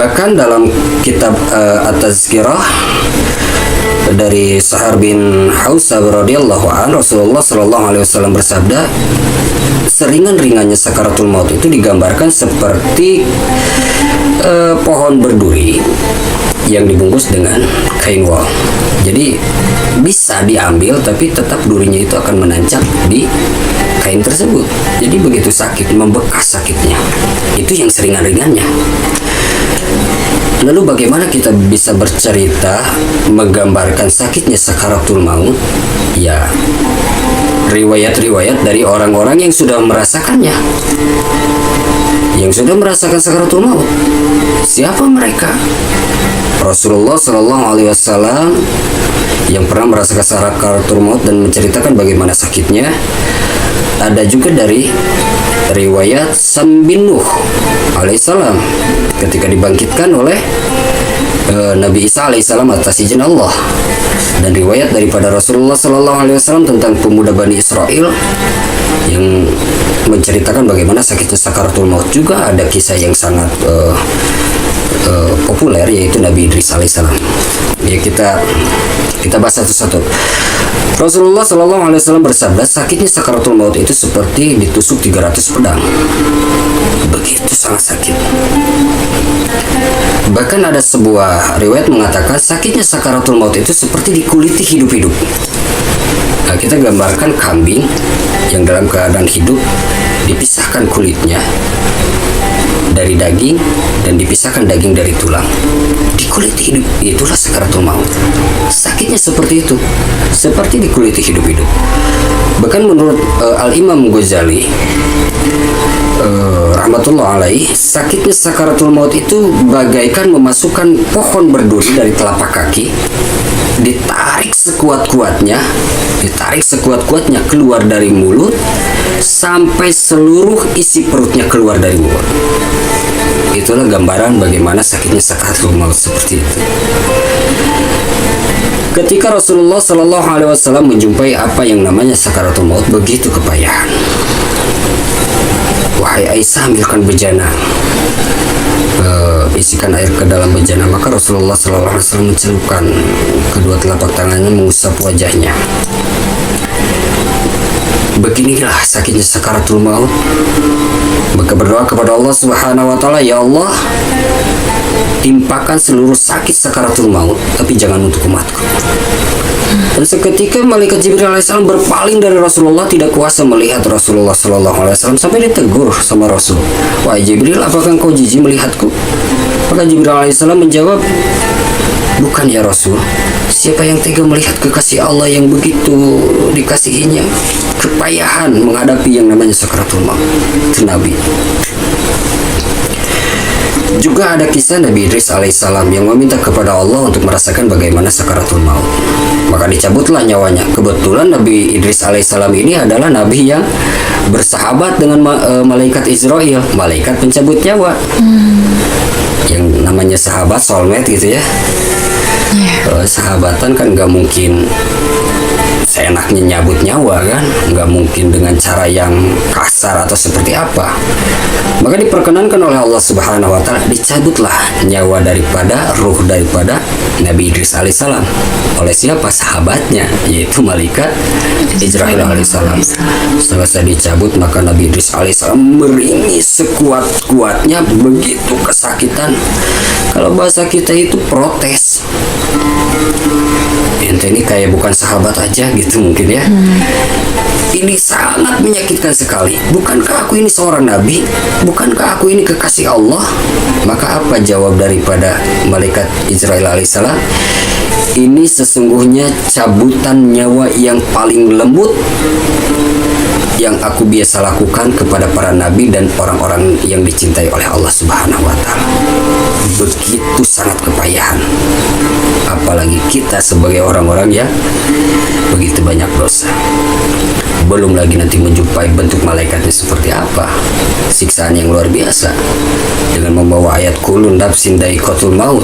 Bahkan dalam kitab At-Tazkirah dari Sa'ar bin Hausab radhiyallahu an, Rasulullah sallallahu alaihi wasallam bersabda, seringan-ringannya sakaratul maut itu digambarkan seperti pohon berduri yang dibungkus dengan kain wol. Jadi bisa diambil tapi tetap durinya itu akan menancap di kain tersebut. Jadi begitu sakit, membekas sakitnya. Itu yang seringan-ringannya. Lalu bagaimana kita bisa bercerita menggambarkan sakitnya sakaratul maut? Ya, riwayat-riwayat dari orang-orang yang sudah merasakannya, yang sudah merasakan sakaratul maut. Siapa mereka? Rasulullah Shallallahu Alaihi Wasallam yang pernah merasakan sakaratul maut dan menceritakan bagaimana sakitnya. Ada juga dari riwayat Sam bin Nuh alaihissalam ketika dibangkitkan oleh Nabi Isa alaihissalam atas izin Allah, dan riwayat daripada Rasulullah Sallallahu Alaihi Wasallam tentang pemuda Bani Israel yang menceritakan bagaimana sakitnya sakaratul maut. Juga ada kisah yang sangat populer, yaitu Nabi Idris alaihissalam. Ya, kita bahas satu-satu. Rasulullah Shallallahu Alaihi Wasallam bersabda, sakitnya sakaratul maut itu seperti ditusuk 300 pedang. Begitu sangat sakit. Bahkan ada sebuah riwayat mengatakan sakitnya sakaratul maut itu seperti dikuliti hidup-hidup. Nah, kita gambarkan kambing yang dalam keadaan hidup, dipisahkan kulitnya dari daging dan dipisahkan daging dari tulang, dikuliti hidup. Itulah sakaratul maut. Sakitnya seperti itu, seperti dikuliti hidup-hidup. Bahkan menurut Al-Imam Ghazali rahmatullah alaih, sakitnya sakaratul maut itu bagaikan memasukkan pohon berduri dari telapak kaki, ditarik sekuat-kuatnya keluar dari mulut sampai seluruh isi perutnya keluar dari mulut. Itulah gambaran bagaimana sakitnya sakaratul maut seperti itu. Ketika Rasulullah Shallallahu Alaihi Wasallam menjumpai apa yang namanya sakaratul maut, begitu kepayahan. Wahai Aisyah, ambilkan bejana, isikan air ke dalam bejana. Maka Rasulullah Shallallahu Alaihi Wasallam mencelupkan kedua telapak tangannya, mengusap wajahnya. Beginilah sakitnya sakaratul maut. Maka berdoa kepada Allah Subhanahu wa Ta'ala, ya Allah, timpakan seluruh sakit sakaratul maut, tapi jangan untuk umatku. Dan seketika malaikat Jibril alaihissalam berpaling dari Rasulullah, tidak kuasa melihat Rasulullah Sallallahu Alaihi Wasallam, sampai ditegur sama Rasul, wahai Jibril, apakah engkau jijik melihatku? Maka Jibril alaihissalam menjawab, bukan ya Rasul, siapa yang tega melihat kekasih Allah yang begitu dikasihinya kepayahan menghadapi yang namanya sakaratul maut? Itu Nabi. Juga ada kisah Nabi Idris alaihissalam yang meminta kepada Allah untuk merasakan bagaimana sakaratul maut. Maka dicabutlah nyawanya. Kebetulan Nabi Idris alaihissalam ini adalah Nabi yang bersahabat dengan malaikat Israel, malaikat pencabut nyawa. Yang namanya sahabat, soulmate gitu ya. Sahabatan kan gak mungkin seenaknya nyabut nyawa kan, nggak mungkin dengan cara yang kasar atau seperti apa. Maka diperkenankan oleh Allah Subhanahu wa Ta'ala, dicabutlah nyawa daripada ruh daripada Nabi Idris alaihissalam. Oleh siapa? Sahabatnya, yaitu malaikat Israil alaihissalam. Selesai dicabut, maka Nabi Idris alaihissalam meringis sekuat-kuatnya, begitu kesakitan. Kalau bahasa kita itu protes. Ente ini kayak bukan sahabat aja gitu mungkin ya. Ini sangat menyakitkan sekali. Bukankah aku ini seorang nabi? Bukankah aku ini kekasih Allah? Maka apa jawab daripada malaikat Israil alaihissalam? Ini sesungguhnya cabutan nyawa yang paling lembut yang aku biasa lakukan kepada para nabi dan orang-orang yang dicintai oleh Allah Subhanahu wa Ta'ala. Begitu sangat kepayahan. Apalagi kita sebagai orang-orang yang begitu banyak dosa. Belum lagi nanti menjumpai bentuk malaikatnya seperti apa. Siksaan yang luar biasa. Dengan membawa ayat kulun nafsin dha'iqatul maut.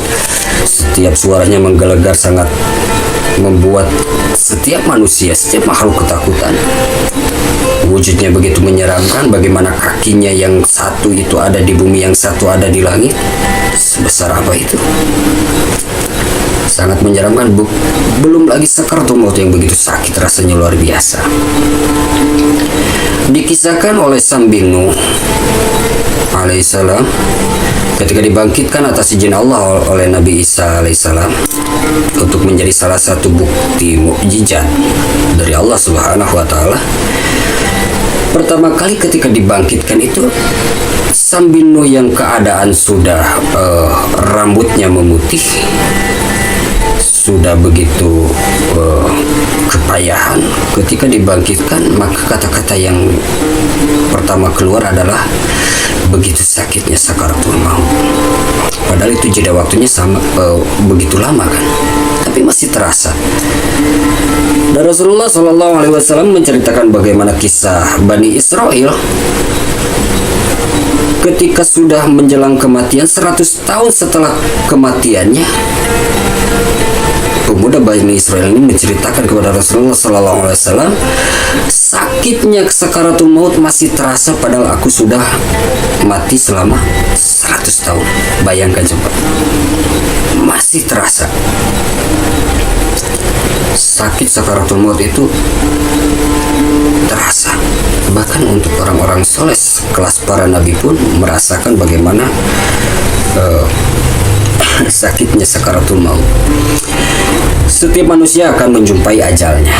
Setiap suaranya menggelegar, sangat membuat setiap manusia, setiap makhluk ketakutan. Wujudnya begitu menyeramkan, bagaimana kakinya yang satu itu ada di bumi, yang satu ada di langit. sebesar apa itu. Sangat menyeramkan. Belum lagi sakaratul maut yang begitu sakit, rasanya luar biasa. Dikisahkan oleh Sam bin Nuh alaihissalam ketika dibangkitkan atas izin Allah oleh Nabi Isa alaihissalam untuk menjadi salah satu bukti mukjizat dari Allah Subhanahu wa taala. Pertama kali ketika dibangkitkan itu, Sam bin Nuh yang keadaan sudah rambutnya memutih, sudah begitu kepayahan, ketika dibangkitkan, maka kata-kata yang pertama keluar adalah begitu sakitnya sakaratul maut. Padahal itu jeda waktunya sama begitu lama kan, tapi masih terasa. Dan Rasulullah Shallallahu Alaihi Wasallam menceritakan bagaimana kisah Bani Israel ketika sudah menjelang kematian, 100 tahun setelah kematiannya, pemuda Bani Israel ini menceritakan kepada Rasulullah Sallallahu Alaihi Wasallam, sakitnya sakaratul maut masih terasa padahal aku sudah mati selama 100 tahun. Bayangkan coba, masih terasa. Sakit sakaratul maut itu terasa. Bahkan untuk orang-orang soleh kelas para nabi pun merasakan bagaimana sakitnya sakaratul maut. Setiap manusia akan menjumpai ajalnya.